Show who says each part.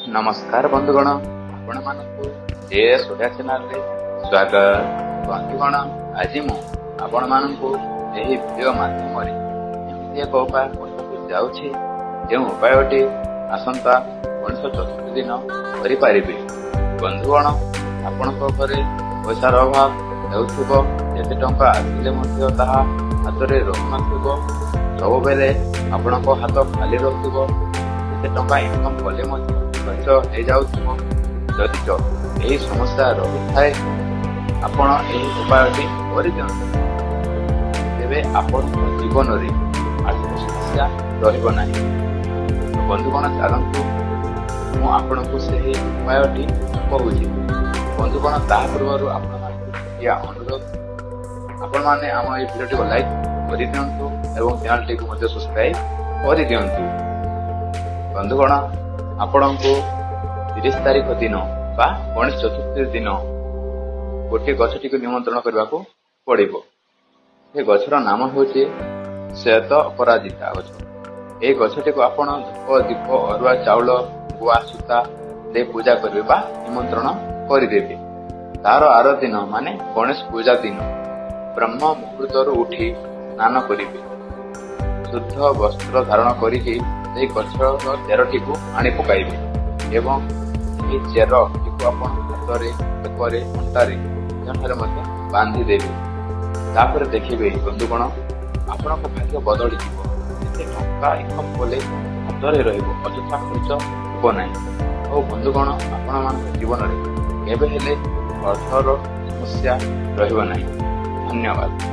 Speaker 1: नमस्कार बंधुगण, आपण मानकु एस ओडिया चैनल रे स्वागत। बंधुगण, आज मु आपण मानकु एही वीडियो माध्यम रे एमिति एक उपाय कहବାକୁ जाउछि जे उपायटी आसंता गणेश चतुर्थी दिन करि पारिबे। बंधुगण, आपणक घरे पैसार अभाव हेउथिबो, जेते टंका आसिले ମଧ୍ୟ ताहा हातरे रहुनथिबो, सब बेले आपणक हात खाली रहुथिबो, जेते टंका इनकम कले ମଧ୍ୟ खर्च हो जाउथिବ। जदि तो यही समस्या रही थाए आपण एही उपायटी करिदियंतु, तेबे आपण जीवन रे आर्थिक समस्या रहिबो नाही। तो बंधुगण, चलंतु मु आपणकु सेही उपायटी कहूछि। बंधुगण, ता पूर्वरु आपण माने या अनुरोध, आपण माने हम ए वीडियो को लाइक करि दियंतु एवं चैनल टी को मध्ये सब्सक्राइब करि दियंतु। बंधुगण, आपणको 30 तारिख दिन बा गणेश चतुर्थी दिन गोटे गछटी को निमंत्रण करने को पड़ो। ये गछर नाम हूँ श्वेत अपराजिता गछ। ये गछटी को आपण धूप दीप अरुआ चाउल गुआ सूता दे पूजा करेंगे बा निमंत्रण करदेवे। तार आर दिन माने गणेश पूजा दिन ब्रह्म मुहूर्त उठी स्नान करेंगे, शुद्ध वस्त्र धारण करिकी गछर चेरटी को आनी पकाइबे एवं ये चेरटी को आपण हातरे बेकरे अंटारे जंठारे मध्ये बांधी देबे। तापर देखिबे बंधुगण, आपणक भाग्य बदली जीवो। एते टंका इनकम कले हातरे रहिबो, अଯଥା खर्च होबो नाही। ओ बंधुगण, आपण मान जीवन रे केबे हेले अर्थर समस्या रहिबो नाही। धन्यवाद।